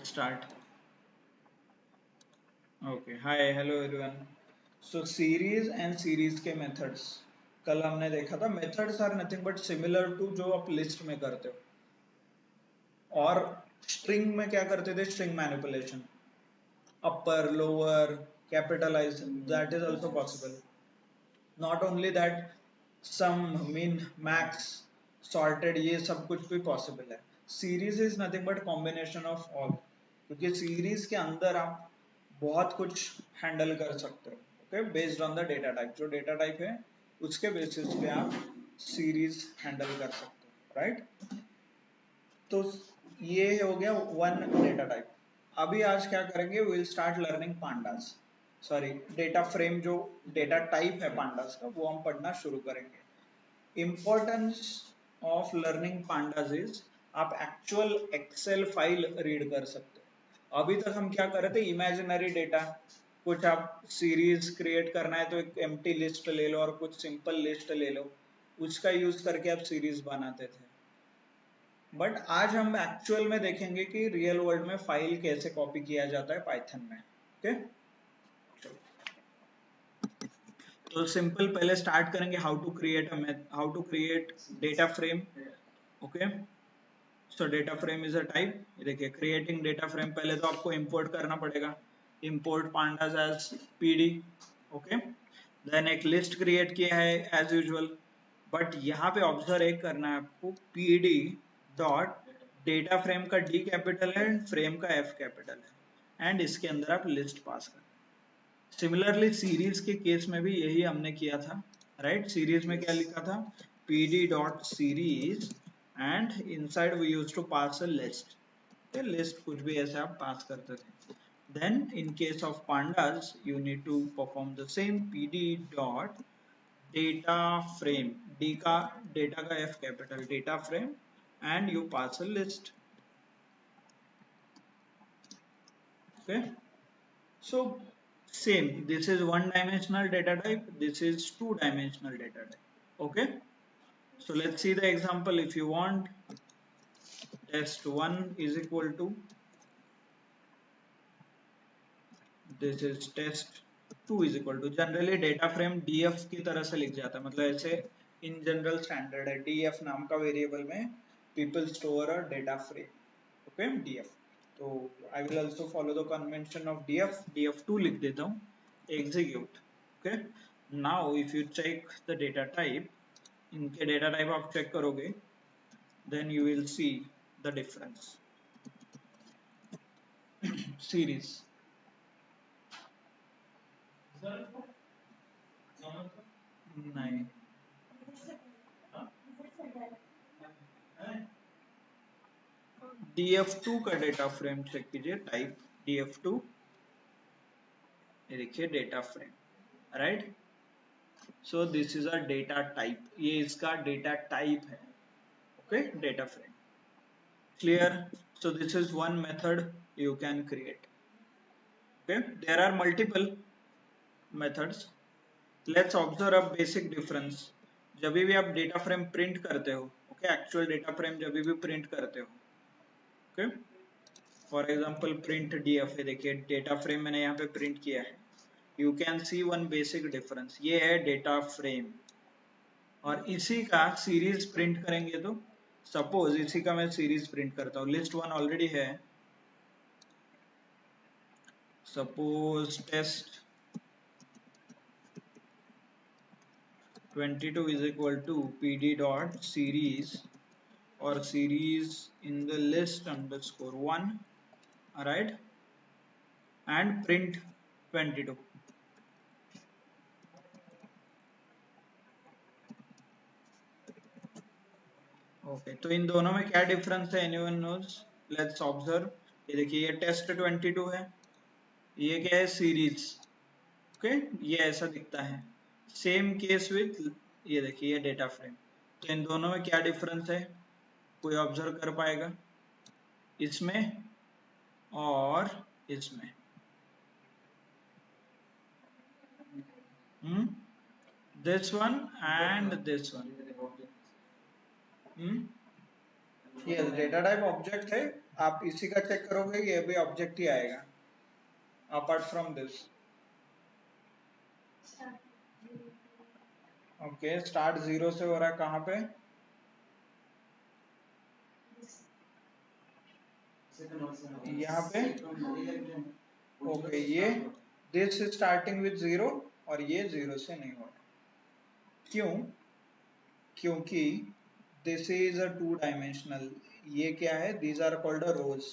Start. Okay. Hi, hello everyone. So series and series के methods. कल हमने देखा था methods are nothing but similar to जो आप list में करते हो और string में क्या करते थे string manipulation upper lower capitalize that is also possible. Not only that sum min max sorted ये सब कुछ भी possible है. Series is nothing but combination of all क्योंकि series के अंदर आप बहुत कुछ हैंडल कर सकते हो okay based on the data type जो डेटा टाइप है उसके बेसिस पे आप सीरीज हैंडल कर सकते हो राइट तो ये हो गया वन डेटा टाइप अभी आज क्या करेंगे will start learning pandas sorry data frame जो डेटा टाइप है पांडास का वो हम पढ़ना शुरू करेंगे importance of learning pandas is आप एक्चुअल एक्सेल फाइल रीड कर सकते हो अभी तक हम क्या कर रहे थे इमेजिनरी डेटा कुछ आप सीरीज क्रिएट करना है तो एक एम्प्टी लिस्ट ले लो और कुछ सिंपल लिस्ट ले लो उसका यूज करके आप सीरीज बनाते थे बट आज हम एक्चुअल में देखेंगे कि रियल वर्ल्ड में फाइल कैसे कॉपी किया जाता है पाइथन में ओके तो सिंपल पहले स्टार्ट करेंगे how to create data frame okay so data frame is a type देखिए क्रिएटिंग डेटा फ्रेम पहले तो आपको इंपोर्ट करना पड़ेगा import pandas as PD okay then एक लिस्ट क्रिएट किया है एज यूजुअल बट यहाँ पे ऑब्जर्व एक करना है आपको पीडी डॉट डेटा फ्रेम का डी कैपिटल है एंड फ्रेम का एफ कैपिटल है एंड इसके अंदर आप लिस्ट पास कर सिमिलरली सीरीज के केस में भी यही हमने किया था राइट सीरीज में क्या लिखा था pd dot series and inside we use to pass a list list कुछ भी ऐसे आप पास करते थे then in case of pandas you need to perform the same pd dot data frame d का data का f capital data frame and you pass a list okay so same this is one dimensional data type this is two dimensional data type okay so let's see the example if you want test1 is equal to this is test2 is equal to generally data frame df की तरह से लिख जाता है मतलब ऐसे in general standard है df नाम का वेरिएबल में people store a data frame okay df तो I will also follow the convention of df2 लिख देता हूँ execute okay now if you check the data type इनके डेटा टाइप आप चेक करोगे then you will see the difference series नहीं df2 का data frame check कीजिए type df2 ये देखिए data frame right so this is a data type ये इसका डेटा टाइप है okay data frame clear so this is one method you can create okay there are multiple methods let's observe a basic difference जब भी आप data frame print करते हो okay actual data frame जब भी print करते हो okay for example print DF है देखिए डेटा फ्रेम मैंने यहाँ पे प्रिंट किया है you can see one basic difference ये है डेटा फ्रेम और इसी का सीरीज प्रिंट करेंगे तो सपोज इसी का मैं सीरीज प्रिंट करता हूँ लिस्ट वन ऑलरेडी है suppose test 22 is equal to pd dot series or series in the list underscore 1 alright and print 22 okay तो इन दोनों में क्या डिफरेंस है एनीवन नोज लेट्स ऑब्जर्व ये देखिए ये टेस्ट 22 है ये क्या है सीरीज ओके ये ऐसा दिखता है सेम केस विथ ये देखिए ये डेटा फ्रेम तो इन दोनों में क्या डिफरेंस है कोई ऑब्जर्व कर पाएगा इसमें और इसमें this one and this one yes data type object है आप इसी का चेक करोगे, ये भी ऑब्जेक्ट ही आएगा apart from this. Okay, start 0 से हो रहा है कहाँ पे? यहाँ पे। ओके, ये दिस इज स्टार्टिंग विद 0 और ये 0 से नहीं हो रहा। क्यों? क्योंकि this is a two dimensional. ये क्या है? These are called a rows.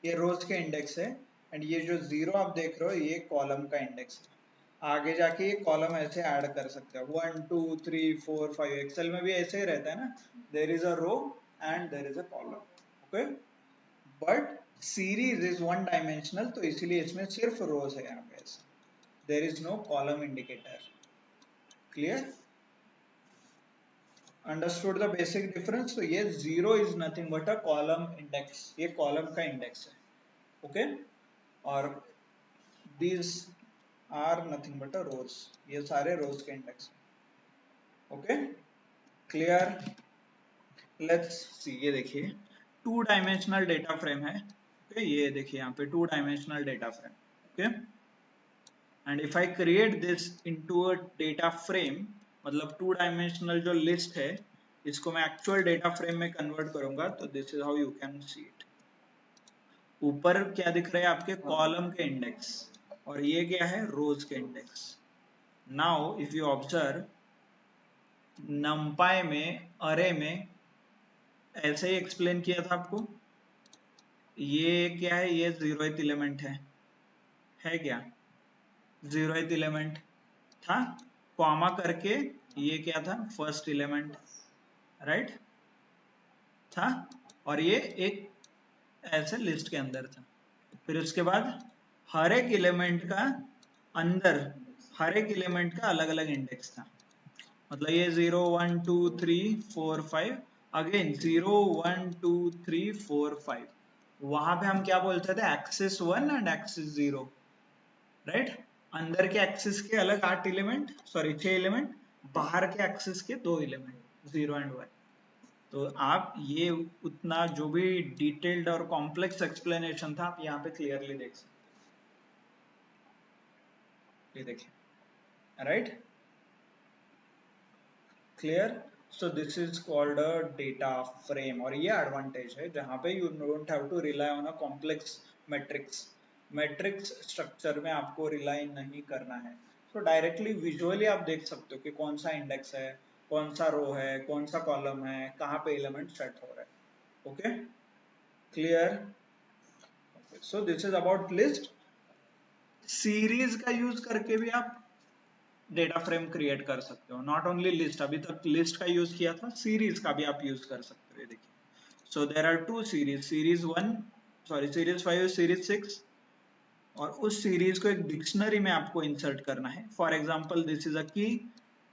ये रोज के इंडेक्स है, एंड ये जो 0 आप देख रहे हो ये कॉलम का इंडेक्स है। आगे जाके ये कॉलम ऐसे ऐड कर सकते हो, 1 2 3 4 5। एक्सेल में भी ऐसे ही रहता है ना, there is a row and there is a column. Okay, but series is one dimensional, तो इसीलिए इसमें सिर्फ रोज है यहाँ पे, there is no column indicator. Clear? Understood the basic difference? तो ये 0 is nothing but a column index, ये कॉलम का इंडेक्स है। ओके, और these are nothing but a rows, ये सारे रोज के इंडेक्स। Okay, clear? लेट्स सी, ये देखिए टू डायमेंशनल डेटा फ्रेम है। ओके, ये देखिए यहाँ पे two dimensional data frame. Okay, and if I create this into a data frame, मतलब टू डायमेंशनल जो लिस्ट है इसको मैं एक्चुअल डेटा फ्रेम में कन्वर्ट करूंगा, तो this is how you can see it. ऊपर क्या दिख रहे हैं आपके? कॉलम के इंडेक्स, और ये क्या है? रोज के index. Now if you observe, नंपाई में अरे में ऐसे ही एक्सप्लेन किया था आपको। ये क्या है? ये 0th एलिमेंट है क्या? 0th एलिमेंट था, कॉमा करके ये क्या था? फर्स्ट एलिमेंट, राइट था, और ये एक ऐसे लिस्ट के अंदर था। फिर उसके बाद हर एक एलिमेंट का अंदर, हर एक एलिमेंट का अलग अलग इंडेक्स था। मतलब ये 0 1 2 3 4 5, अगेन 0 1 2 3 4 5। वहां पे हम क्या बोलते थे? Axis 1 and axis 0, right? अंदर के एक्सिस के अलग 8 एलिमेंट, सॉरी 6 एलिमेंट, बाहर के एक्सिस के 2 एलिमेंट 0 एंड 1। तो आप ये उतना जो भी डिटेल्ड और कॉम्प्लेक्स एक्सप्लेनेशन था, आप यहाँ पे क्लियरली देख सकते। ये देखिए, right? Clear? So this is called a data frame, और ये एडवांटेज है जहां पे you don't have to rely on a complex matrix structure में आपको रिलाई नहीं करना है। तो डायरेक्टली विजुअली आप देख सकते हो कि कौन सा इंडेक्स है, कौन सा रो है, कौन सा कॉलम है, कहाँ पे एलिमेंट सेट हो रहा है। Okay, clear? So this is about list. Series का यूज करके भी आप डेटा फ्रेम क्रिएट कर सकते हो। नॉट ओनली लिस्ट, अभी तक लिस्ट का यूज किया था, सीरीज का भी आप यूज कर सकते हो। देखिए, so there are two series, series 1, sorry series 5, series 6, और उस सीरीज को एक डिक्शनरी में आपको इंसर्ट करना है। For example, this is a key,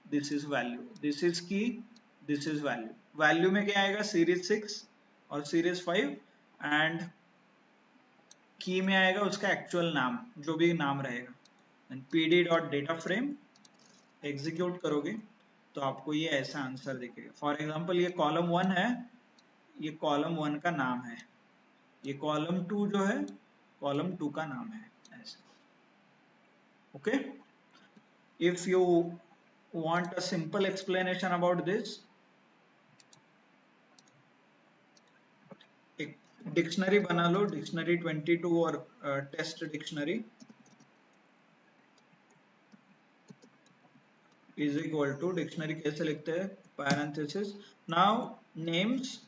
this is value, this is key, this is value. Value में क्या आएगा? सीरीज 6 और सीरीज 5, एंड की में आएगा उसका एक्चुअल नाम, जो भी नाम रहेगा। pd.dataFrame एग्जीक्यूट करोगे तो आपको ये ऐसा आंसर दिखेगा। फॉर एग्जांपल, ये कॉलम 1 है, ये कॉलम 1 का नाम है, ये कॉलम 2 जो है, कॉलम 2 का नाम है, ऐसे। Okay, if you want a simple explanation about this, एक डिक्शनरी बना लो, डिक्शनरी 22 और test dictionary is equal to, dictionary कैसे लिखते हैं? Parenthesis, now names.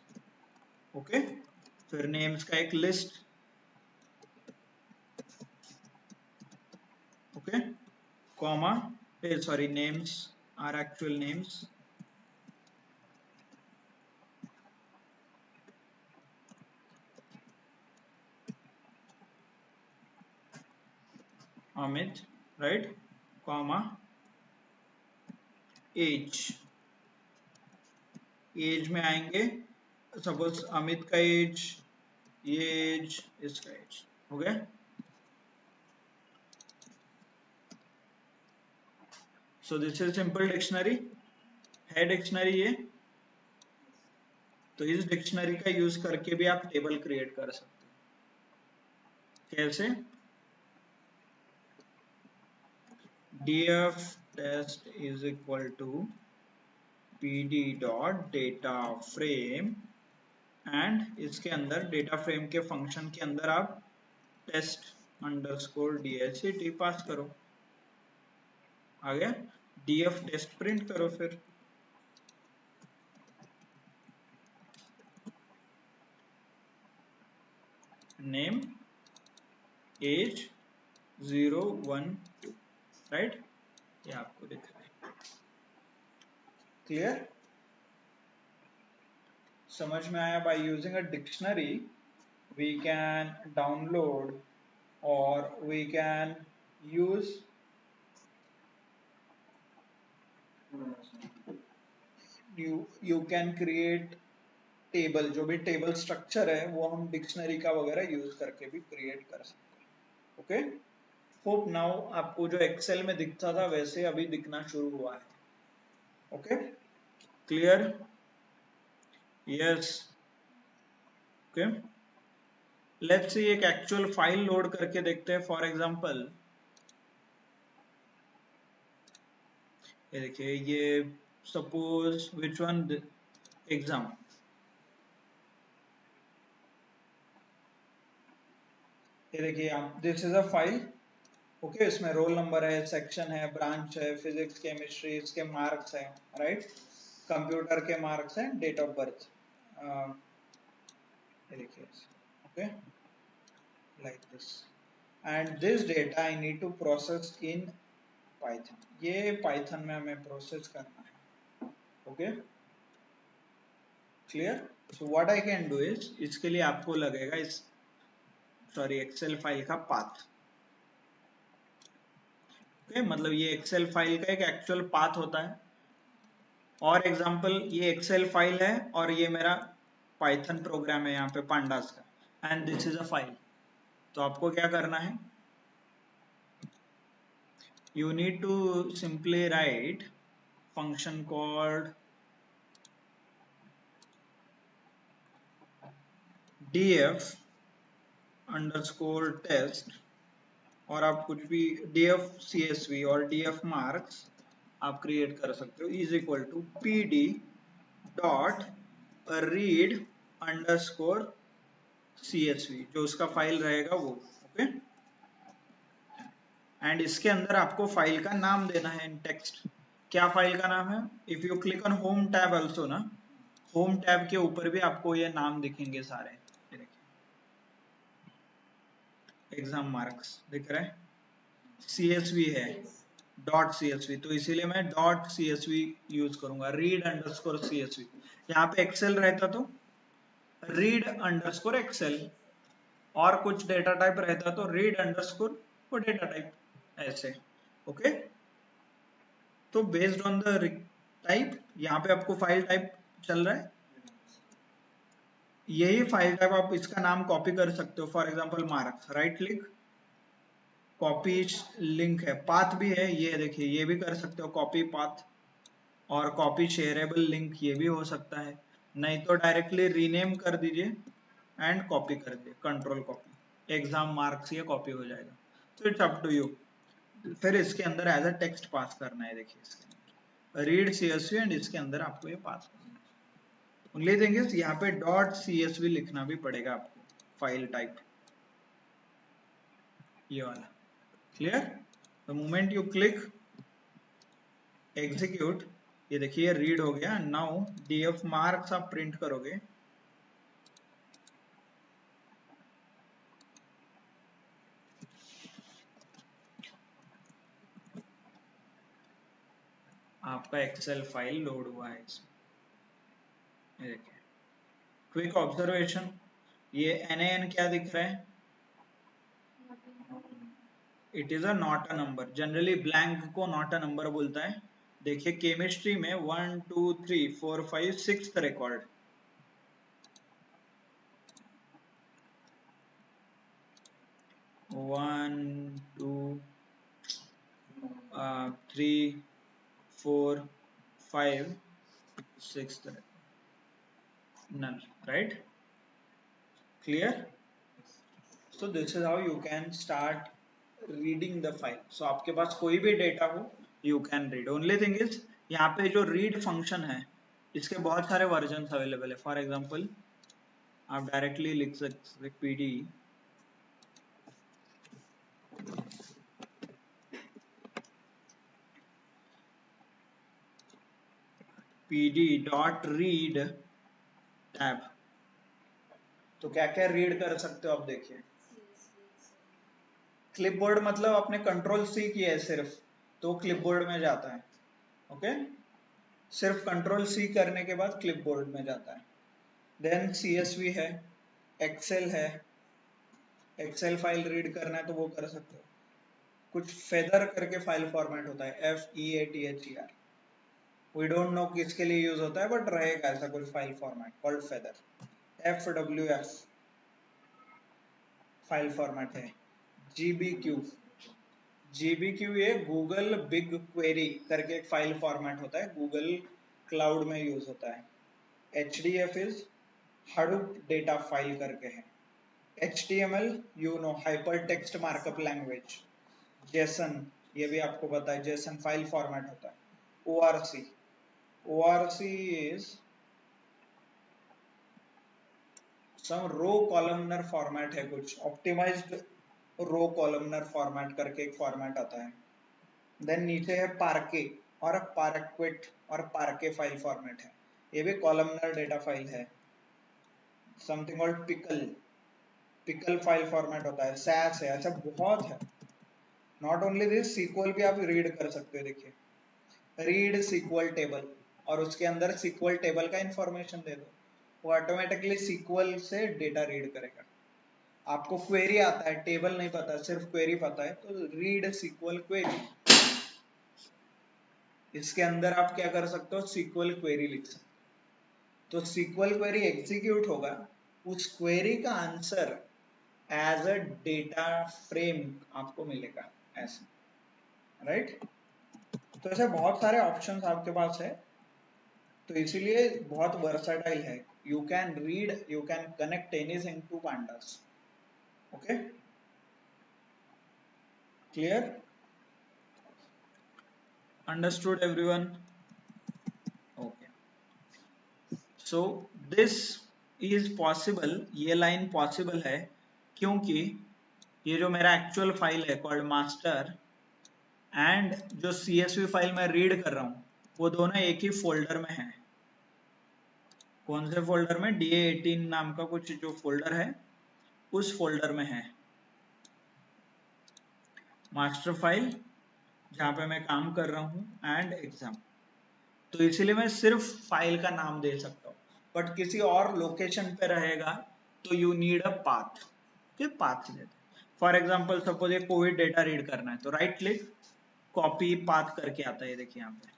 ओके, फिर नेम्स का एक list. Okay, comma, sorry, names are actual names, Amit, right, comma, age, age में आएंगे, सपोज अमित का एज, ये एज, इसका एज, हो गया। सो दिस इज सिंपल डिक्शनरी, है डिक्शनरी ये। तो इस डिक्शनरी का यूज करके भी आप टेबल क्रिएट कर सकते कैसे? df test is equal to pd dot data frame and इसके अंदर डेटा फ्रेम के फंक्शन के अंदर आप टेस्ट अंडरस्कोर DHT पास करो। आ गया? df टेस्ट प्रिंट करो फिर। नेम एज 0 1 2 राइट, ये आपको दिख रहा है। क्लियर? समझ में आया? By using a dictionary we can download और we can use you can create table, जो भी टेबल स्ट्रक्चर है वो हम डिक्शनरी का वगैरह यूज करके भी क्रिएट कर सकते हैं। ओके, होप नाउ आपको जो एक्सेल में दिखता था वैसे अभी दिखना शुरू हुआ है। Okay, clear? Yes. Okay, let's see एक एक्चुअल फाइल लोड करके देखते हैं। फॉर एग्जांपल ये देखिए, ये सपोज विच वन एग्जाम, ये देखिए आप, this is a file. Okay, इसमें रोल नंबर है, सेक्शन है, ब्रांच है, फिजिक्स केमिस्ट्री, इसके मार्क्स है, राइट, कंप्यूटर के मार्क्स हैं, डेट ऑफ बर्थ, ये देखिए। Okay, like this, and this data I need to process in Python. ये पाइथन में हमें प्रोसेस करना है। Okay, clear? So what I can do is, इसके लिए आपको लगेगा इस एक्सेल फाइल का पाथ। ओके, मतलब ये एक्सेल फाइल का एक एक्चुअल पाथ होता है। और एग्जांपल, ये एक्सेल फाइल है और ये मेरा पाइथन प्रोग्राम है यहाँ पे पांडास का, and this is a file. तो आपको क्या करना है, you need to simply write function called df underscore test, और आप कुछ भी df csv और df marks आप क्रिएट कर सकते हो, is equal to pd dot read underscore csv, जो उसका फाइल रहेगा वो। ओके, एंड इसके अंदर आपको फाइल का नाम देना है इन टेक्स्ट। क्या फाइल का नाम है? If you click on home tab also ना, होम टैब के ऊपर भी आपको ये नाम दिखेंगे सारे। एग्जाम मार्क्स दिख रहे हैं, CSV है, डॉट CSV, तो इसीलिए मैं डॉट CSV यूज करूंगा, रीड अंडरस्कोर CSV। यहाँ पे एक्सेल रहता तो रीड अंडरस्कोर एक्सेल, और कुछ डेटा टाइप रहता तो रीड अंडरस्कोर वो डेटा टाइप, ऐसे। ओके, तो बेस्ड ऑन द टाइप, यहाँ पे आपको फाइल टाइप चल रहा है, यही फाइल टाइप आप इसका नाम कॉपी कर सकते हो। For example marks, right click, copy link है, पाथ भी है, ये देखिए, ये भी कर सकते हो कॉपी पाथ, और कॉपी शेयरेबल लिंक ये भी हो सकता है, नहीं तो डायरेक्टली रीनेम कर दीजिए एंड कॉपी कर दीजिए, कंट्रोल कॉपी, एग्जाम मार्क्स ये कॉपी हो जाएगा। तो इट्स अप टू यू। फिर इसके अंदर एज अ टेक्स्ट पास करना है, देखिए इसके अंदर रीड CSV, एंड इसके अंदर आपको ये पास करना है। ओनली थिंग इज यहाँ पे डॉट CSV लिखना भी पड़ेगा आपको, फाइल टाइप ये वाला। Clear? The moment you click execute, ये देखिए रीड हो गया। नाउ df मार्क्स आप प्रिंट करोगे, आपका एक्सेल फाइल लोड हुआ है इसमें। ये देखिए, क्विक ऑब्जर्वेशन, ये NaN क्या दिख रहा है? It is a not a number, generally blank को नॉट अ नंबर बोलता है। देखिए केमिस्ट्री में 1 2 3 4 5 6 record, 1 2 3 4 5 6 null, right? Clear? So this is how you can start reading the file. So आपके पास कोई भी डेटा हो, you can read. Only thing is यहाँ पे जो read function है, इसके बहुत सारे versions available है. For example, आप directly लिख सकते pd dot read tab. तो क्या क्या रीड कर सकते हो आप देखिए. क्लिपबोर्ड मतलब आपने कंट्रोल सी किया है सिर्फ, तो क्लिपबोर्ड में जाता है. ओके, सिर्फ कंट्रोल सी करने के बाद क्लिपबोर्ड में जाता है. देन CSV है, एक्सेल है, एक्सेल फाइल रीड करना है तो वो कर सकते हो. कुछ फेदर करके फाइल फॉर्मेट होता है, FEATHER. वी डोंट नो किसके लिए यूज होता है, बट रहेगा ऐसा कुछ file format called feather. FWF file format है. GBQ ये गूगल बिग क्वेरी करके एक फाइल फॉर्मेट होता है, गूगल क्लाउड में यूज होता है. HDF is Hadoop data file करके है. HTML you know, hyper text markup language. JSON ये भी आपको पता है, JSON फाइल फॉर्मेट होता है. ORC is some row columnar format है, कुछ optimized row columnar format करके एक फॉर्मेट आता है. देन नीचे है पार्के और पार्क्विट और पार्के फाइल फॉर्मेट है, ये भी कॉलमनर डेटा फाइल है. Something called pickle file format होता है. SAS है, अच्छा बहुत है. नॉट ओनली दिस, SQL भी आप रीड कर सकते हो. देखिए, रीड SQL टेबल, और उसके अंदर SQL टेबल का इंफॉर्मेशन दे दो, वो ऑटोमेटिकली SQL से डेटा रीड करेगा. आपको क्वेरी आता है, टेबल नहीं पता, सिर्फ क्वेरी पता है, तो रीड SQL क्वेरी. इसके अंदर आप क्या कर सकते हो, SQL क्वेरी लिख सकते हो. तो SQL क्वेरी एग्जीक्यूट होगा, उस क्वेरी का answer as a data frame आपको मिलेगा ऐसे. राइट, तो ऐसे बहुत सारे ऑप्शंस आपके पास है, तो इसीलिए बहुत वर्सटाइल है. You can read, you can connect anything to pandas. Okay, clear, understood everyone? Okay, so this is possible, ये लाइन पॉसिबल है क्योंकि ये जो मेरा एक्चुअल फाइल है कॉल्ड मास्टर एंड जो CSV फाइल मैं रीड कर रहा हूं, वो दोनों एक ही फोल्डर में है. कौन से फोल्डर में? DA18 नाम का कुछ जो फोल्डर है, उस फोल्डर में है मास्टर फाइल जहां पे मैं काम कर रहा हूं एंड एग्जाम. तो इसीलिए मैं सिर्फ फाइल का नाम दे सकता हूँ, बट किसी और लोकेशन पे रहेगा तो you need a path. Path देते. फॉर एग्जाम्पल सपोज ये कोविड डेटा रीड करना है, तो राइट क्लिक, कॉपी पाथ करके आता है, ये देखिए यहाँ पे,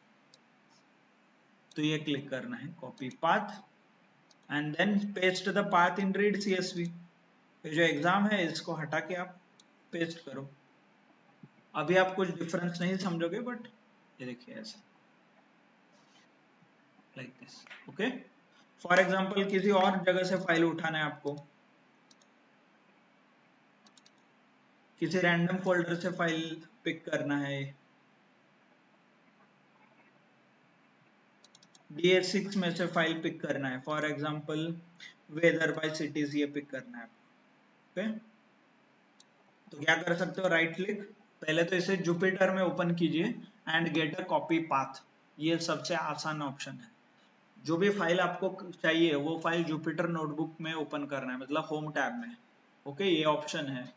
तो ये क्लिक करना है copy path and then paste the path in read CSV. ये जो एग्जाम है इसको हटा के आप पेस्ट करो. अभी आप कुछ डिफरेंस नहीं समझोगे, बट ये देखिए ऐसे, like this. Okay, for example किसी और जगह से फाइल उठाना है आपको, किसी रैंडम फोल्डर से फाइल पिक करना है, DS6 में से फाइल पिक करना है, for example whether by cities ये पिक करना है. ओके, तो क्या कर सकते हो, राइट क्लिक, पहले तो इसे जुपिटर में ओपन कीजिए and get a copy path. ये सबसे आसान ऑप्शन है. जो भी फाइल आपको चाहिए वो फाइल जुपिटर नोटबुक में ओपन करना है, मतलब होम टैब में. ओके, ये ऑप्शन है.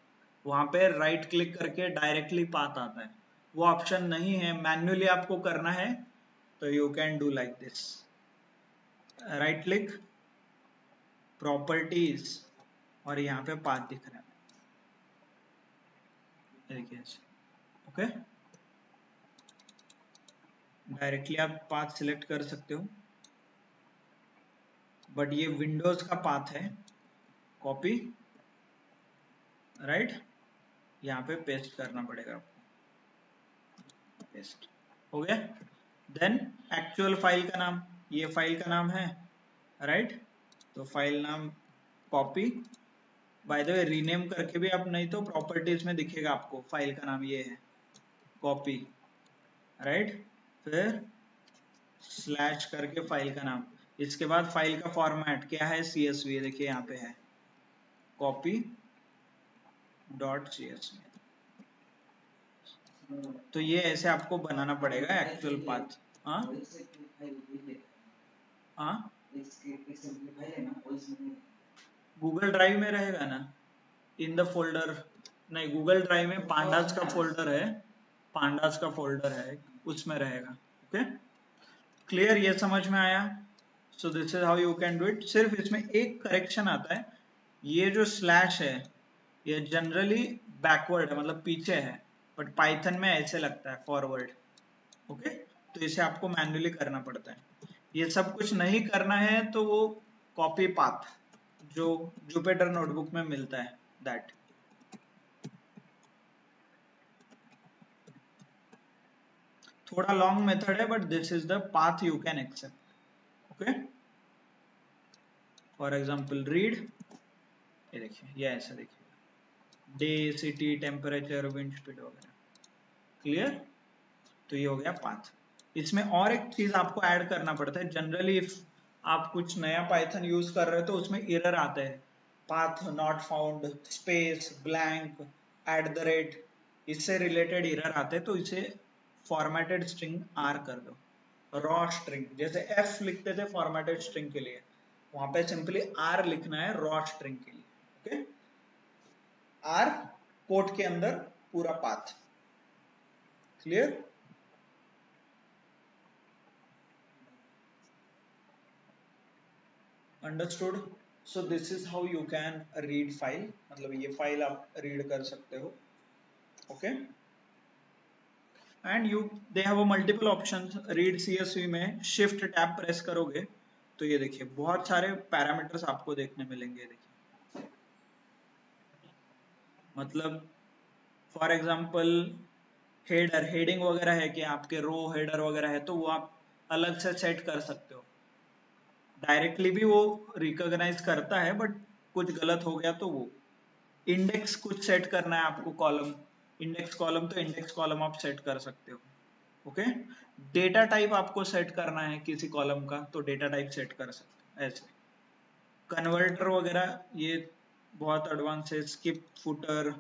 वहां पे राइट क्लिक करके डायरेक्टली पाथ आता है. वो ऑप्शन नहीं है, मैन्युअली आपको करना है, तो you can do like this. Right click, properties, और यहाँ पे पाथ दिख रहा है, देखिए. ओके, डायरेक्टली आप पाथ सिलेक्ट कर सकते हो, बट ये विंडोज का पाथ है. कॉपी, राइट, यहाँ पे पेस्ट करना पड़ेगा आपको. पेस्ट हो गया. देन एक्चुअल फाइल का नाम, ये फाइल का नाम है, राइट, तो फाइल नाम copy by the way rename करके भी आप, नहीं तो प्रॉपर्टीज में दिखेगा आपको, फाइल का नाम ये है कॉपी, राइट, फिर स्लैश करके फाइल का नाम, इसके बाद फाइल का फॉर्मेट क्या है, CSV, देखिए यहाँ पे है कॉपी डॉट CSV। तो ये ऐसे आपको बनाना पड़ेगा एक्चुअल पाथ। हाँ हाँ, गूगल ड्राइव में रहेगा ना, इन द फोल्डर, नहीं गूगल ड्राइव में पांडास का फोल्डर है, पांडास का फोल्डर है, उसमें रहेगा। ओके, क्लियर, ये समझ में आया? सो this is how you can do it. सिर्फ इसमें एक करेक्शन आता है, ये जो स्लैश है ये जनरली बैकवर्ड है, मतलब पीछे है, बट पाइथन में ऐसे लगता है फॉरवर्ड। ओके, तो इसे आपको मैन्युअली करना पड़ता है। ये सब कुछ नहीं करना है तो वो कॉपी पाथ जो जुपिटर नोटबुक में मिलता है, दैट। थोड़ा लॉन्ग मेथड है but this is the path you can accept. Okay, for example read, ये देखिए, ये ऐसा देखिए, day, city, temperature, wind speed वगैरह। क्लियर? तो ये हो गया पाथ। इसमें और एक चीज आपको ऐड करना पड़ता है, जनरली इफ आप कुछ नया पाइथन यूज कर रहे हो तो उसमें एरर आते हैं, path not found, space, blank, @ इससे रिलेटेड एरर आते हैं, तो इसे फॉर्मेटेड स्ट्रिंग आर कर दो, रॉ स्ट्रिंग, जैसे एफ लिखते थे फॉर्मेटेड स्ट्रिंग के लिए, वहां पे सिंपली आर लिखना है रॉ स्ट्रिंग के लिए। ओके, आर कोट के अंदर पूरा path. Clear? Understood? So this is how you can read file, मतलब ये फाइल आप रीड कर सकते हो। Okay, and you they have multiple options. Read CSV में शिफ्ट टैब प्रेस करोगे तो ये देखिए बहुत सारे पैरामीटर्स आपको देखने मिलेंगे। देखिए, मतलब फॉर एग्जांपल हेडर, हेडिंग वगैरह है कि आपके रो हेडर वगैरह है, तो वो आप अलग से सेट कर सकते हो। डायरेक्टली भी वो रिकॉग्नाइज करता है, बट कुछ गलत हो गया तो वो इंडेक्स कुछ सेट करना है आपको, कॉलम, इंडेक्स कॉलम, तो इंडेक्स कॉलम आप सेट कर सकते हो। ओके, डेटा टाइप आपको सेट करना है किसी कॉलम का, तो डेटा टाइप सेट कर सकते हो ऐसे। कन्वर्टर वगैरह ये बहुत एडवांस है, स्किप फुटर,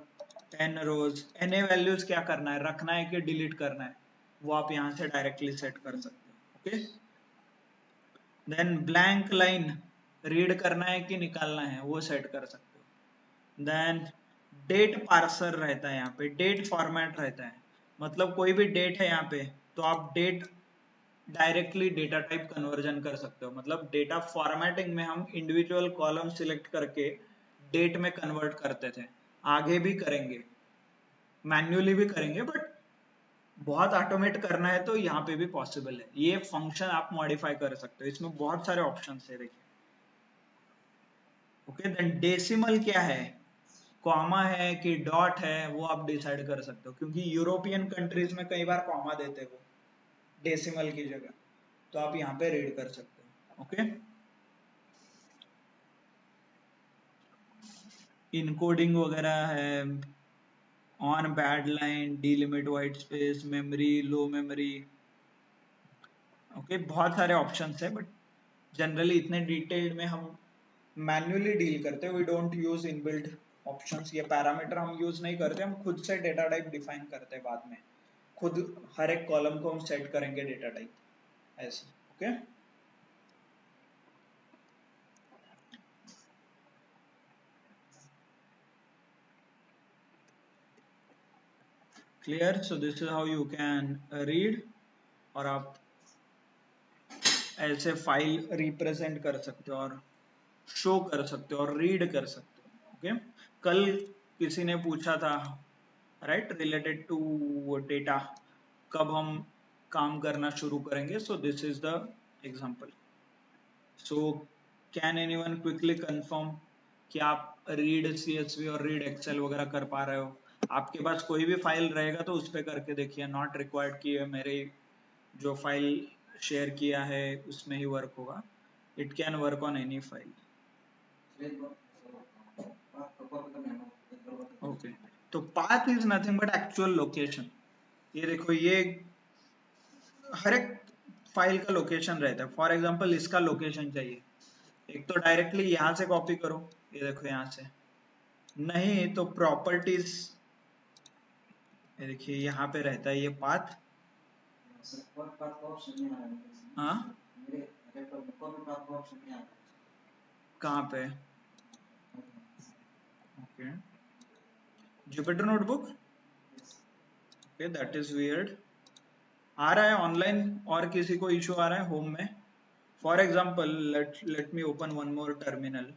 n रोज, na वैल्यूज क्या करना है, रखना है कि डिलीट करना है, वो आप यहाँ से डायरेक्टली सेट कर सकते हो। Okay, then blank line, read करना है कि निकालना है, वो सेट कर सकते हो। देन डेट पार्सर रहता है यहाँ पे, डेट फॉर्मेट रहता है, मतलब कोई भी डेट है यहाँ पे तो आप date directly data type conversion कर सकते हो, मतलब डेटा फॉर्मेटिंग में हम इंडिविजुअल कॉलम सिलेक्ट करके डेट में कन्वर्ट करते थे, आगे भी करेंगे, मैन्युअली भी करेंगे, बट बहुत ऑटोमेट करना है तो यहाँ पे भी पॉसिबल है। ये फंक्शन आप मॉडिफाई कर सकते हो, इसमें बहुत सारे ऑप्शन है देखिए। ओके, देन डेसिमल क्या है, कॉमा है कि डॉट है, वो आप डिसाइड कर सकते हो, क्योंकि यूरोपियन कंट्रीज में कई बार कॉमा देते हो डेसिमल की जगह, तो आप यहाँ पे रीड कर सकते हो। ओके, इनकोडिंग वगैरह है, on bad line, delimit white space, memory, low memory. Okay, बहुत सारे ऑप्शंस है, बट जनरली इतने डिटेल्ड में हम मैन्युअली डील करते हैं, we don't use inbuilt options, ये पैरामीटर हम यूज नहीं करते, हम खुद से डेटा टाइप डिफाइन करते हैं बाद में, खुद हर एक कॉलम को हम सेट करेंगे डेटा टाइप ऐसे। Okay, clear? So this is how you can read, और आप ऐसे फाइल रिप्रेजेंट कर सकते हो और शो कर सकते हो और रीड कर सकते हो। ओके, कल किसी ने पूछा था, राइट, रिलेटेड टू डेटा, कब हम काम करना शुरू करेंगे, सो this is the example. So can anyone quickly confirm कि आप रीड CSV और रीड एक्सेल वगैरह कर पा रहे हो? आपके पास कोई भी फाइल रहेगा तो उस पर करके देखिए, नॉट रिक्वायर्ड कि मेरे जो फाइल शेयर किया है उसमें ही वर्क होगा, it can work on any file. Okay, तो path is nothing but actual location. ये देखो, ये हर एक फाइल का लोकेशन रहता है। फॉर एग्जांपल इसका लोकेशन चाहिए, एक तो डायरेक्टली यहाँ से कॉपी करो, ये देखो यहाँ से, नहीं तो प्रॉपर्टीज, ये देखिए यहाँ पे रहता है ये पाथ। हाँ, कहाँ पे? Okay, Jupyter notebook, okay, that is weird. आ रहा है ऑनलाइन, और किसी को इशू आ रहा है होम में? For example let me open one more terminal.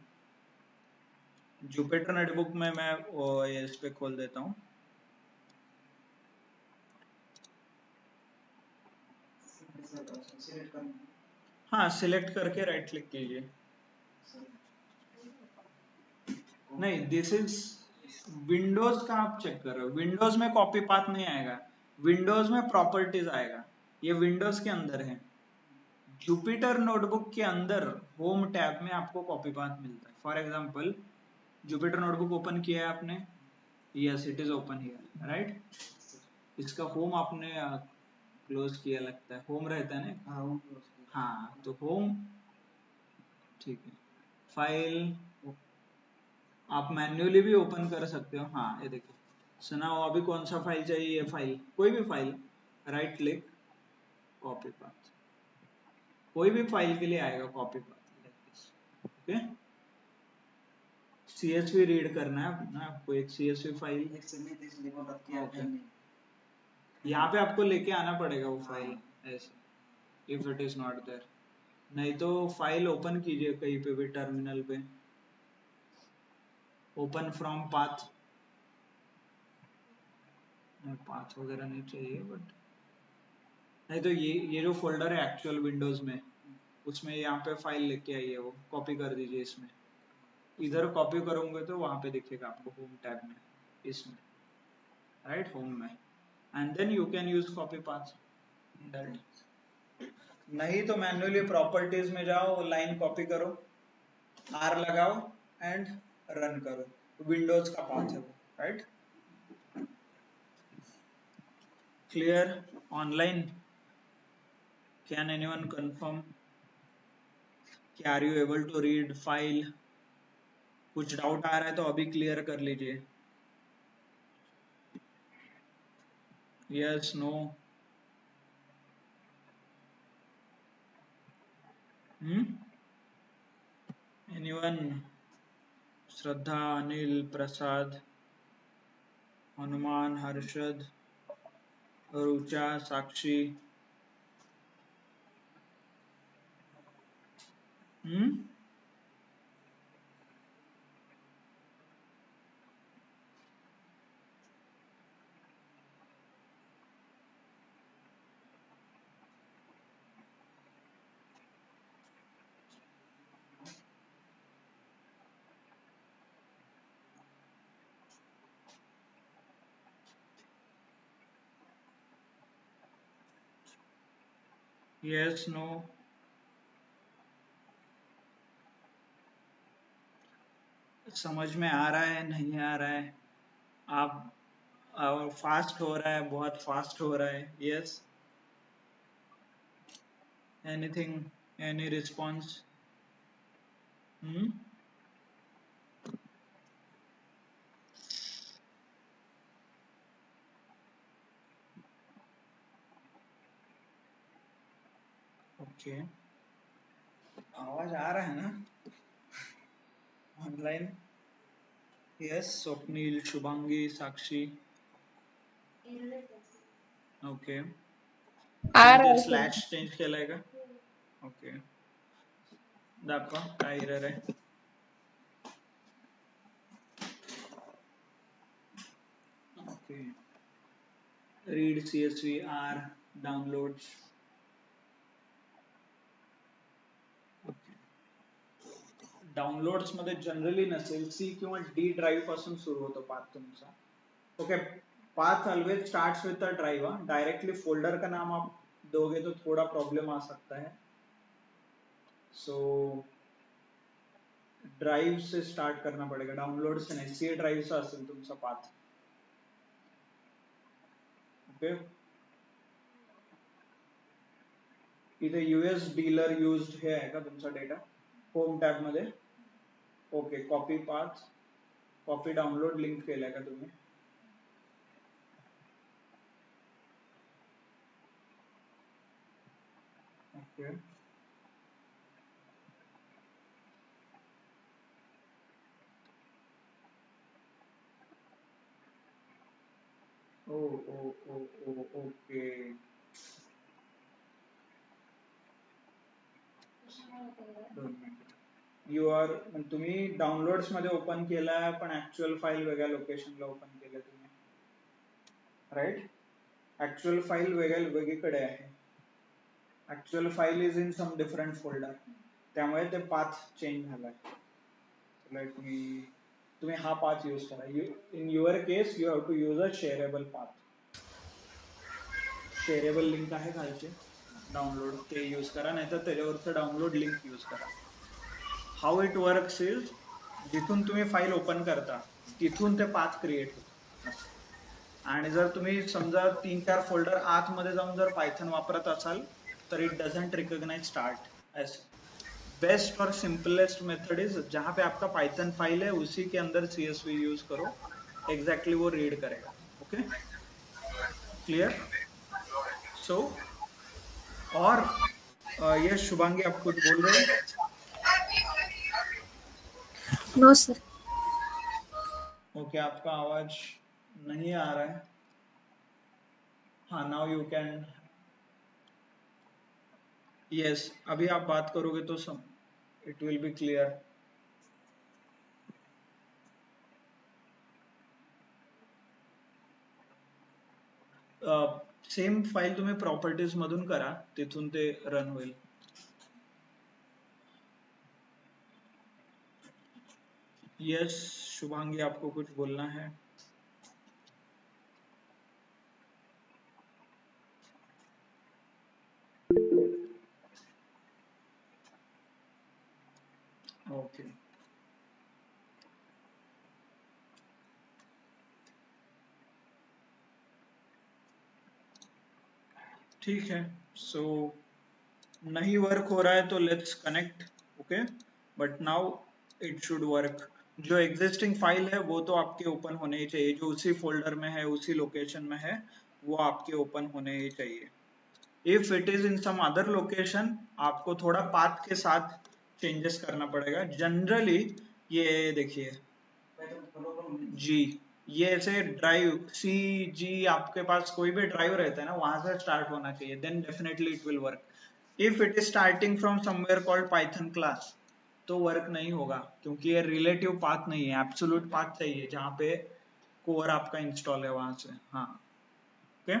Jupiter notebook में मैं ये इस पे खोल देता हूँ। हाँ, सिलेक्ट करके राइट क्लिक कीजिए। नहीं, दिस इज विंडोज का आप चेक कर रहे हो, विंडोज में कॉपी पाथ नहीं आएगा, विंडोज में प्रॉपर्टीज आएगा, ये विंडोज के अंदर है। जुपिटर नोटबुक के अंदर होम टैब में आपको कॉपी पाथ मिलता है। For example Jupyter notebook open किया है आपने, yes it is open here, right. इसका होम आपने क्लोज किया लगता है, होम रहता है ना। हाँ, तो होम, ठीक है। फाइल आप मैन्युअली भी ओपन कर सकते हो। हाँ, ये देखो, सुनाओ अभी कौन सा फाइल चाहिए? फाइल, कोई भी file, right click, copy path, कोई भी फाइल के लिए आएगा copy path. Okay, CSV read करना है ना आपको, एक CSV फाइल। यहाँ पे आपको लेके आना पड़ेगा वो फाइल ऐसे, if it is not there. नहीं तो फाइल ओपन कीजिए कहीं पे भी टर्मिनल पे, ओपन फ्रॉम पाथ, पाथ वगैरह नहीं चाहिए, बट नहीं तो ये जो फोल्डर है एक्चुअल विंडोज में, उसमें यहाँ पे फाइल लेके आइए, वो कॉपी कर दीजिए इसमें। इधर कॉपी करोगे तो वहां पे दिखेगा आपको होम टैब में, इसमें, राइट, होम में, and then you can use copy path. नहीं तो मैन्युअली प्रॉपर्टीज में जाओ, लाइन कॉपी करो, R लगाओ एंड रन करो, विंडोज का पाथ है वो, right. Clear? Online? Can anyone confirm? Are you able to read file? कुछ डाउट आ रहा है तो अभी क्लियर कर लीजिए। Yes, no? Anyone? Shraddha, Anil, Prasad, Hanuman, Harshad, Rucha, Sakshi? Yes, no? समझ में आ रहा है, नहीं आ रहा है? आप फास्ट हो रहा है, बहुत फास्ट हो रहा है? Yes? Anything, any response? Okay, आवाज आ रहा है ना ऑनलाइन? यस, स्वप्निल, शुभांगी, साक्षी? ओके, आ तुम्ही रहा ते है सर। स्लॅश चेंज केलाय का? ओके, दाखवा काय एरर आहे. Okay, read CSV R downloads. Downloads मध्ये जनरली नसेल, C किंवा D ड्राइव्ह पासून सुरू होतो पाथ तुमचा. Okay, path always starts with the drive. Directly folder का नाम आप दोगे तो थोड़ा प्रॉब्लम आ सकता है. सो ड्राइव से स्टार्ट करना पड़ेगा, डाउनलोड से नहीं. सी ड्राइव्हचा असेल तुमचा पाथ. ओके, इथे यूएस डीलर यूज्ड हे आहे का तुमचा डेटा होम टॅब मध्ये. Okay, copy path, copy download link केलाय का तुम्ही. ओके, ओ ओ ओ ओ ओके. यू आर, तुम्ही डाउनलोड्स मध्ये ओपन केलाय पण ऍक्च्युअल फाईल वेगळ्या लोकेशनला ओपन केलं तुम्ही, राईट. ऍक्च्युअल फाईल वेगळीकडे आहे. Actual file is in some different folder, त्यामुळे ते पाथ चेंज झालाय. लेट मी, तुम्ही हा पाथ यूज करा. In your case you have to use a shareable path. Shareable link आहे खालचे डाउनलोड, ते यूज करा, नाहीतर त्याच्यावरचं डाउनलोड लिंक यूज करा. हाऊ इट वर्क्स इज, जिथून तुम्ही फाईल ओपन करता तिथून ते पाथ क्रिएट होतं. आणि जर तुम्ही समजा 3-4 फोल्डर आतमध्ये जाऊन जर पायथन वापरत असाल तर it doesn't recognize start as. Best और सिंपलेस्ट मेथड इज जहां पे आपका पाइथन फाइल है उसी के अंदर CSV यूज करो, एग्जैक्टली वो रीड करेगा. Okay, clear. सो और ये शुभांगी आप कुछ बोल रहे हो. No sir. ओके, आपका आवाज नहीं आ रहा है. हाँ, नाउ यू कैन. यस, अभी आप बात करोगे तो it will be clear. Same file तुम्ही प्रॉपर्टीज मधून करा, तिथून ते रन होईल. यस शुभांगी, आपको कुछ बोलना है. ओके, ठीक है. सो नहीं वर्क हो रहा है तो let's connect. Okay, but now it should work. जो एग्जिस्टिंग फाइल है वो तो आपके ओपन होने ही चाहिए, जो उसी फोल्डर में है उसी लोकेशन में है वो आपके ओपन होने ही चाहिए. If it is in some other location आपको थोड़ा पाथ के साथ चेंजेस करना पड़ेगा. जनरली ये देखिए जी, ये ऐसे ड्राइव सी जी, आपके पास कोई भी ड्राइव रहता है ना वहां से स्टार्ट होना चाहिए, then definitely it will work. If it is starting from somewhere called Python class तो वर्क नहीं होगा, क्योंकि ये रिलेटिव पाथ नहीं है, एब्सोल्यूट पाथ चाहिए जहां पे कोर आपका इंस्टॉल है वहां से. हाँ, ओके.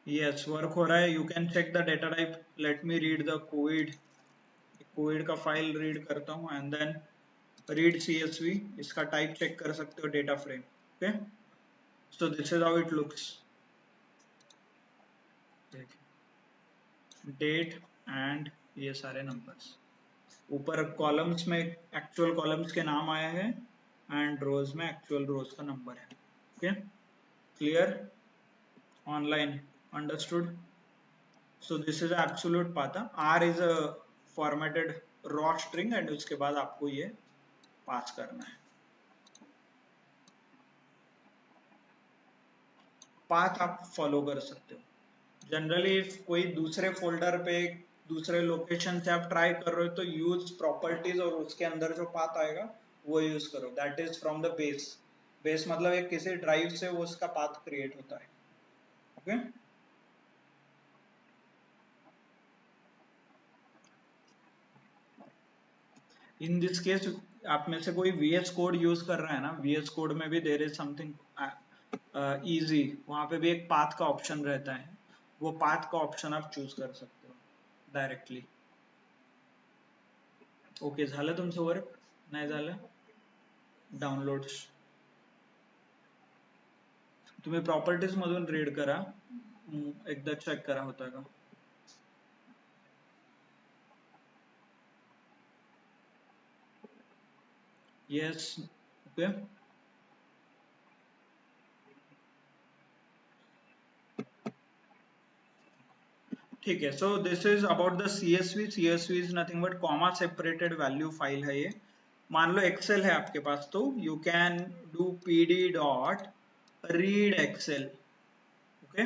यस, वर्क हो रहा है. You can check the data type. Let me read the COVID का फाइल रीड करता हूँ एंड देन रीड CSV. इसका टाइप चेक कर सकते हो, data frame. Okay, so this is how it looks. Date and ये सारे नंबर्स ऊपर कॉलम्स में एक्चुअल कॉलम्स के नाम आया है एंड रोज में एक्चुअल रोज का नंबर है. Okay, clear, online, understood. So this is absolute path. R is a formatted raw string and उसके बाद आपको ये पास करना है. पाथ आप फॉलो कर सकते हो. जनरली कोई दूसरे फोल्डर पे दूसरे लोकेशन से आप ट्राई कर रहे हो तो यूज प्रॉपर्टीज और उसके अंदर जो पाथ आएगा वो यूज करो. That is from the base. Base मतलब एक किसी ड्राइव से वो उसका पाथ क्रिएट होता है. ओके, इन दिस केस आप में से कोई VS कोड यूज कर रहा है ना, VS कोड में भी देयर इज समथिंग इजी. वहां पे भी एक पाथ का ऑप्शन रहता है, वो पाथ का ऑप्शन आप चूज कर सकते हो डायरेक्टली. ओके, झालं तुमचं वर्क, नाही झालं. डाउनलोड्स तुम्ही प्रॉपर्टीज मधून रीड करा. एकदा चेक करा होता का. येस. ओके. ठीक है. So this is about the CSV. CSV is nothing but comma separated value file है ये. मान लो एक्सेल है आपके पास, तो you can do pd dot read Excel. Okay.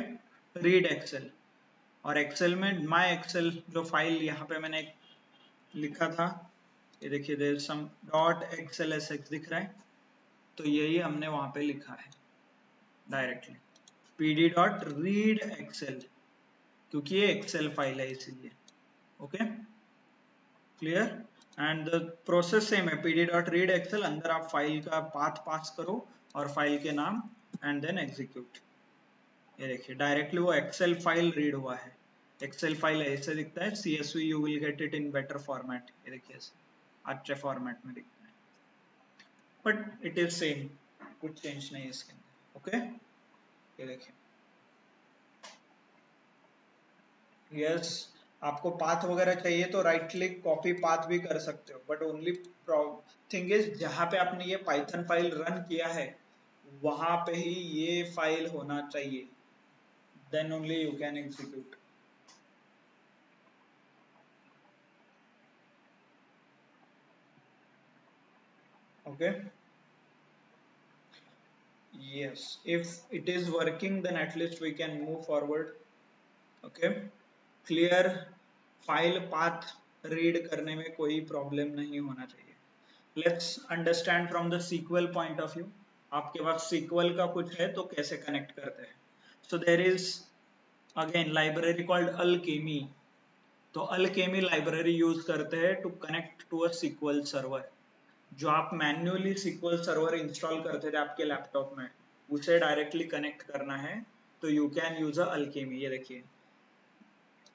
Read Excel. और एक्सेल में माई एक्सेल जो फाइल यहाँ पे मैंने लिखा था, ये देखिए देयर सम डॉट XLSX दिख रहा है, तो यही हमने वहां पे लिखा है directly pd dot read Excel, क्योंकि ये एक्सेल फाइल है इसीलिए. Okay. Clear. And the process same है. pd डॉट रीड एक्सेल, अंदर आप फाइल का पाथ पास करो और फाइल के नाम एंड देन एग्जीक्यूट. ये देखिए डायरेक्टली वो एक्सेल फाइल रीड हुआ है. एक्सेल फाइल ऐसे दिखता है. CSV you will get it in better format. ये देखिए अच्छे फॉर्मेट में दिखता है, बट इट इज सेम, कुछ चेंज नहीं है इसके अंदर. ओके. ये देखिए. यस. आपको पाथ वगैरह चाहिए तो राइट क्लिक कॉपी पाथ भी कर सकते हो, बट ओनली थिंग इज जहां पे आपने ये पाइथन फाइल रन किया है वहां पे ही ये फाइल होना चाहिए, then only you can execute. Okay. yes, if it is working then at least we can move forward. okay. clear. File path read करने में कोई प्रॉब्लम नहीं होना चाहिए. Let's understand from the SQL point of view. आपके पास sequel का कुछ है तो कैसे कनेक्ट करते हैं. So there is again library called alchemy. तो अल्केमी लाइब्रेरी यूज करते हैं to connect to a SQL server. जो आप मैन्युअली सीक्वल सर्वर इंस्टॉल करते थे आपके लैपटॉप में, उसे डायरेक्टली कनेक्ट करना है तो you can use a Alchemy. ये देखिए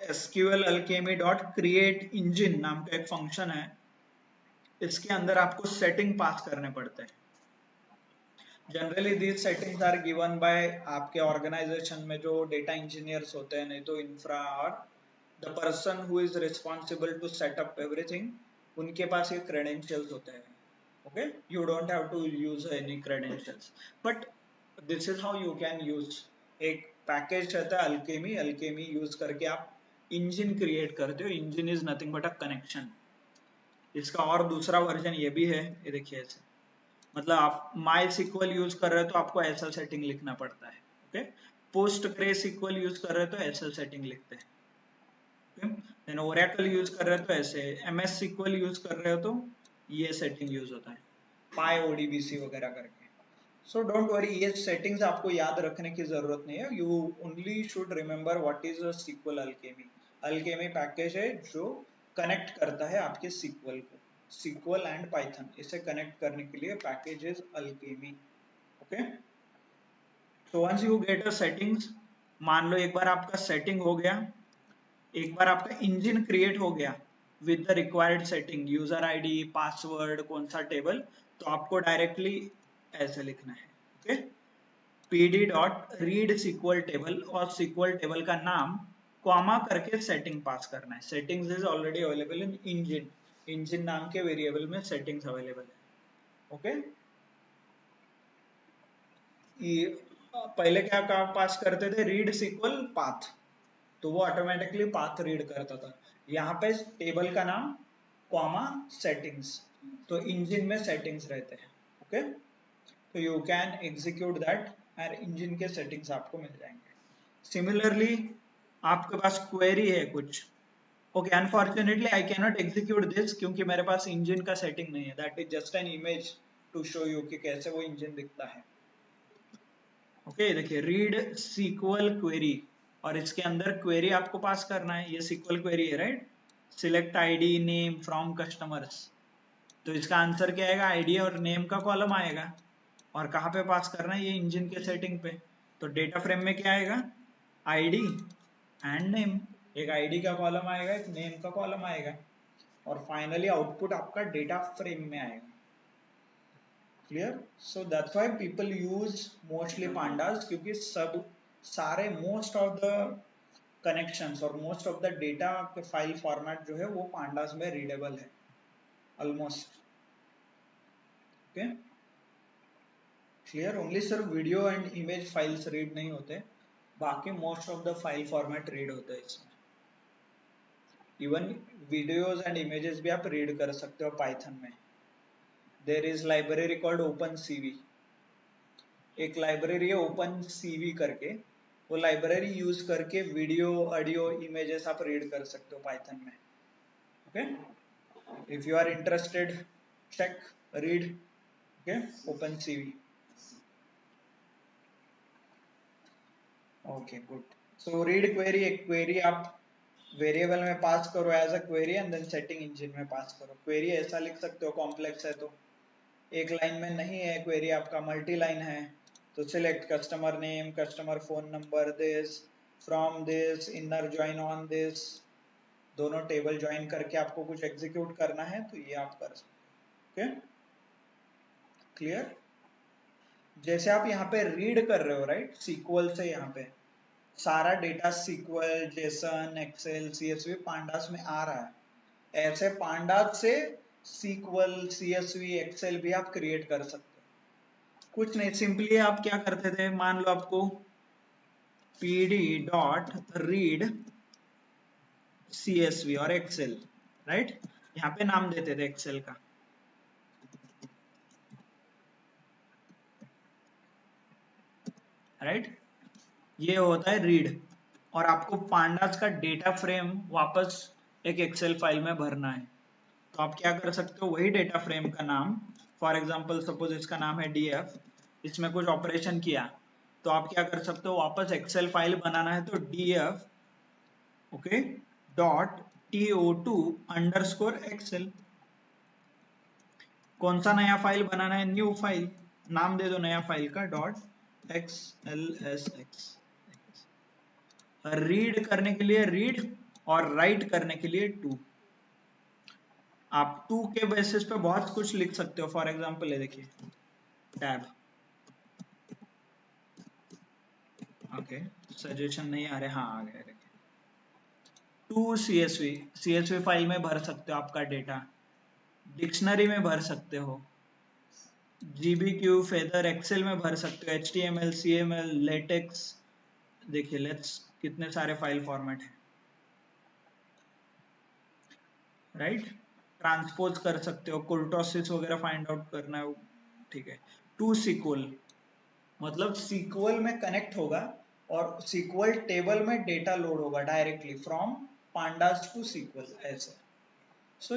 SQL alchemy dot create engine नाम का एक फंक्शन है. इसके अंदर आपको सेटिंग पास करने पड़ते हैं. Generally these settings are given by आपके ऑर्गेनाइजेशन में जो डेटा इंजीनियर्स होते हैं, नहीं तो इंफ्रा, और the person who is responsible to set up everything, उनके पास ये क्रेडेंशियल्स होते हैं. okay, you don't have to use any credentials, but this is how you can use. एक पैकेज रहता है अल्केमी. अल्केमी यूज करके आप इंजन क्रिएट करते हो. Engine is nothing but a connection. इसका और दूसरा वर्जन ये भी है. ये देखिए ऐसे, मतलब आप माई सिक्वल यूज कर रहे हो तो आपको ऐसा सेटिंग लिखना पड़ता है. Okay. PostgreSQL use कर रहे हो तो ऐसा सेटिंग लिखते हैं. देन ओरेकल यूज कर रहे हो तो ऐसे, MS सिक्वल यूज कर रहे हो तो ये सेटिंग यूज होता है, पाई ODBC वगैरह करके. सो डोंट वरी, ये सेटिंग्स आपको याद रखने की जरूरत नहीं है. You only should remember what is a SQL alchemy. Alchemy package है जो कनेक्ट करता है आपके सीक्वल को. सीक्वल एंड पाइथन, इसे कनेक्ट करने के लिए package is alchemy. Okay. So once you get a settings, मान लो एक बार आपका सेटिंग हो गया, एक बार आपका इंजन क्रिएट हो गया with the required setting, user ID, password, कौन सा टेबल, तो आपको डायरेक्टली ऐसे लिखना है. Okay. pd dot read SQL table, और सिक्वल टेबल का नाम कॉमा करके सेटिंग पास करना है. Settings is already available in engine. Engine नाम के वेरिएबल में सेटिंग्स अवेलेबल है. ओके. पहले क्या पास करते थे, रीड सिक्वल पाथ, तो वो ऑटोमेटिकली पाथ रीड करता था. यहाँ पे टेबल का नाम कॉमा सेटिंग्स, तो इंजन में सेटिंग्स रहते हैं. ओके. तो यू कैन एग्जीक्यूट दैट और इंजन के सेटिंग्स आपको मिल जाएंगे. सिमिलरली आपके पास क्वेरी है कुछ. Okay. Unfortunately I can not execute this क्योंकि मेरे पास इंजन का सेटिंग नहीं है. That is just an image to show you कि कैसे वो इंजन दिखता है. ओके. देखिए रीड सीक्वल क्वेरी, और इसके अंदर क्वेरी आपको पास करना है. ये सीक्वल क्वेरी है, right. Select ID name from customers, तो इसका आंसर क्या आएगा, आईडी और नेम का कॉलम आएगा. और कहाँ पे पास करना है, ये इंजन के सेटिंग पे. तो डेटा फ्रेम में क्या आएगा, आईडी एंड नेम. एक आईडी का कॉलम आएगा, एक नेम का कॉलम आएगा, और फाइनली आउटपुट आपका डेटा फ्रेम में आएगा. Clear. So that's why people use mostly pandas, क्योंकि सब सारे मोस्ट ऑफ द कनेक्शंस और मोस्ट ऑफ द डेटा के फाइल फॉर्मेट जो है वो पांडास में रीडेबल है ऑलमोस्ट। Okay clear? ओनली सिर्फ video and image files read नहीं होते, बाकी most of the file format read होते हैं इसमें। इवन वीडियोज एंड इमेजेस भी आप रीड कर सकते हो पाइथन में। There is library called open CV, एक लाइब्रेरी है ओपन सीवी करके, वो लाइब्रेरी यूज करके वीडियो ऑडियो इमेजेस आप रीड कर सकते हो पाइथन में। Okay if you are interested check read okay open CV. Okay good. So read query, एक क्वेरी आप वेरिएबल में पास करो as a query and then setting engine में पास करो। क्वेरी ऐसा लिख सकते हो, कॉम्प्लेक्स है तो एक लाइन में नहीं है क्वेरी आपका, मल्टी लाइन है तो select customer name, customer phone number, this from this, inner join on this, दोनों टेबल ज्वाइन करके आपको कुछ एग्जीक्यूट करना है तो ये आप कर सकते हो। Okay clear? जैसे आप यहाँ पे रीड कर रहे हो राइट सीक्वल से, यहाँ पे सारा data SQL JSON Excel CSV pandas में आ रहा है, ऐसे पांडास से सीक्वल सीएसवी एक्सेल भी आप क्रिएट कर सकते हो। कुछ नहीं, सिंपली आप क्या करते थे, मान लो आपको pd डॉट रीड सीएसवी और एक्सेल राइट, यहाँ पे नाम देते थे एक्सेल का राइट, ये होता है रीड, और आपको पांडास का डेटा फ्रेम वापस एक एक्सेल फाइल में भरना है तो आप क्या कर सकते हो, वही डेटा फ्रेम का नाम, फॉर एग्जांपल सपोज इसका नाम है डीएफ, इसमें कुछ ऑपरेशन किया तो आप क्या कर सकते हो, वापस एक्सेल फाइल बनाना है तो DF okay dot to underscore Excel. कौन सा नया फाइल बनाना है, न्यू फाइल, नाम दे दो नया फाइल का डॉट xlsx। रीड करने के लिए रीड और राइट करने के लिए टू। आप टू के बेसिस पे बहुत कुछ लिख सकते हो, फॉर एग्जांपल ये देखिए टैब, ओके सजेशन नहीं आ रहे, हाँ आ गए, देखिए टू सीएसवी, सीएसवी फाइल में भर सकते हो आपका डेटा, डिक्शनरी में भर सकते हो, GBQ फेदर एक्सेल में भर सकते हो, HTML CML लेटेक्स, देखिए लेट्स कितने सारे फाइल फॉर्मेट है राइट, ट्रांसपोज कर सकते हो, कुर्टोसिस वगैरह फाइंड आउट करना है, ठीक है। टू सीक्वल मतलब सीक्वल में कनेक्ट होगा और सीक्वल टेबल में डेटा लोड होगा directly from pandas to SQL ऐसे। So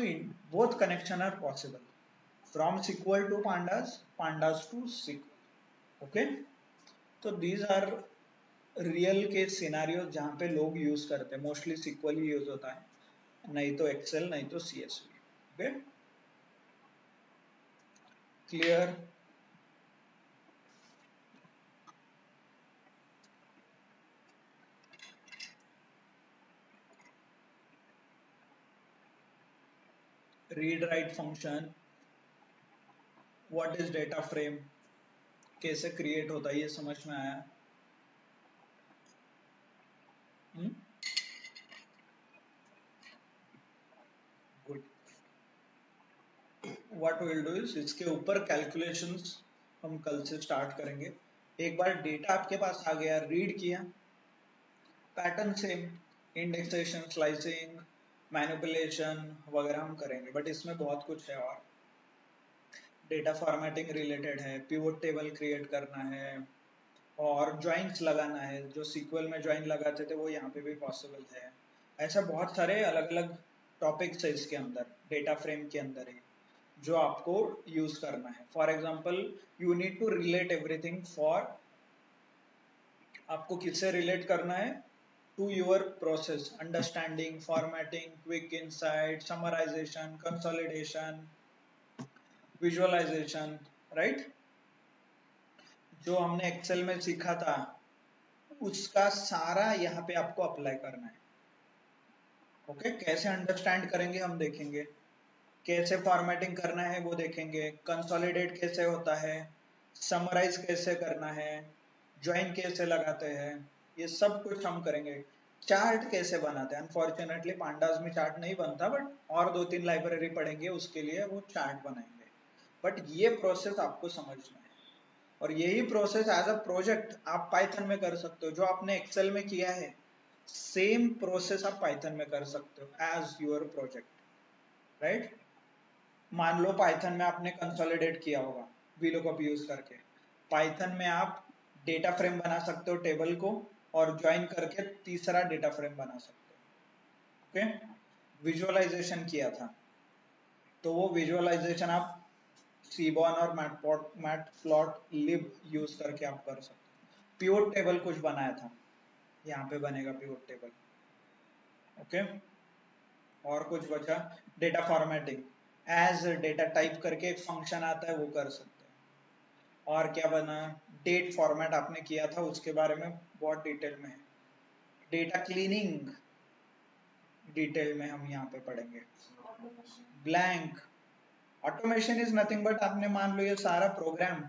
both connection are possible from SQL to pandas, pandas to SQL. Okay तो दीज आर रियल के सिनेरियो जहां पे लोग यूज करते हैं, मोस्टली सीक्वल ही यूज होता है, नहीं तो एक्सेल नहीं तो CSV. Okay clear? Read write function, what is data frame, कैसे क्रिएट होता है, ये समझ में आया? Good. What will do is इसके ऊपर कैलकुलेशंस हम कल से स्टार्ट करेंगे। एक बार डेटा आपके पास आ गया, रीड किया, pattern same, indexation slicing manipulation वगैरह हम करेंगे, बट इसमें बहुत कुछ है और डेटा फॉर्मेटिंग रिलेटेड है, पिवोट टेबल क्रिएट करना है और ज्वाइंट्स लगाना है, जो सीक्वल में ज्वाइन लगाते थे वो यहाँ पे भी पॉसिबल है। ऐसा बहुत सारे अलग अलग टॉपिक्स है इसके अंदर, डेटा फ्रेम के अंदर ही, जो आपको यूज करना है। For example you need to relate everything for, आपको किससे रिलेट करना है, to your process, understanding, formatting, quick insight, summarization, consolidation, visualization, right, जो हमने एक्सेल में सीखा था उसका सारा यहाँ पे आपको अप्लाई करना है। ओके कैसे अंडरस्टैंड करेंगे हम देखेंगे, कैसे फॉर्मेटिंग करना है वो देखेंगे, कंसोलिडेट कैसे होता है, समराइज कैसे करना है, ज्वाइन कैसे लगाते हैं, ये सब कुछ हम करेंगे। चार्ट कैसे बनाते हैं, अनफॉर्चुनेटली पांडास में चार्ट नहीं बनता, बट और 2-3 लाइब्रेरी पढ़ेंगे उसके लिए वो चार्ट बनाएंगे। बट ये प्रोसेस आपको समझना है, और यही प्रोसेस एज अ प्रोजेक्ट आप पाइथन में कर सकते हो। जो आपने एक्सेल में किया है सेम प्रोसेस आप पाइथन में कर सकते हो एज योर प्रोजेक्ट, राइट। मान लो पाइथन में आपने कंसोलिडेट किया होगा VLOOKUP यूज करके, पाइथन में आप डेटा फ्रेम बना सकते हो टेबल को, और ज्वाइन करके तीसरा डेटा फ्रेम बना सकते हो। ओके, विजुअलाइजेशन किया था तो वो विजुअलाइजेशन आप सीबॉन और मैटप्लॉटलिब यूज करके आप कर सकते हो। पिवट टेबल कुछ बनाया था, यहाँ पे बनेगा पिवट टेबल। ओके, और कुछ बचा, data formatting, as data type करके एक फंक्शन आता है वो कर सकते हैं। और क्या बना, डेट फॉर्मेट आपने किया था उसके बारे में बहुत डिटेल में है। डेटा क्लीनिंग डिटेल में हम यहाँ पे पढ़ेंगे। Blank automation is nothing but आपने मान लो ये सारा प्रोग्राम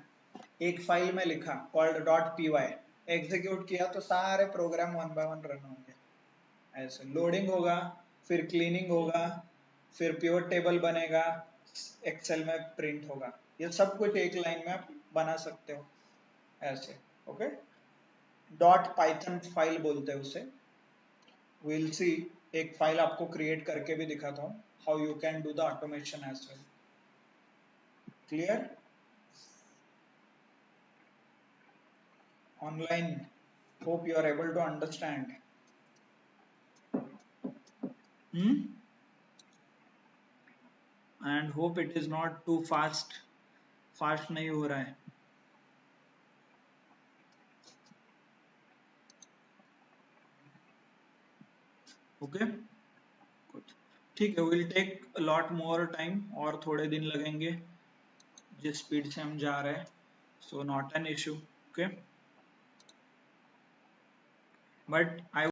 एक फाइल में लिखा कॉल्ड .py, एग्जीक्यूट किया तो सारे प्रोग्राम 1 by 1 रन होंगे। ऐसे लोडिंग होगा, फिर क्लीनिंग होगा, फिर पिवट टेबल बनेगा, एक्सेल में प्रिंट होगा। ये सब कुछ एक लाइन में आप बना सकते हो ऐसे। ओके, .python फाइल बोलते हैं उसे। विल सी, एक फाइल आपको क्रिएट करके भी दिखाता हूँ, how you can do the automation as well. Clear? Online, hope you are able to understand. And hope it is not too fast नहीं हो रहा है। ओके, ठीक है, will take a lot more time, और थोड़े दिन लगेंगे जिस स्पीड से हम जा रहे हैं, so not an issue. Okay, but I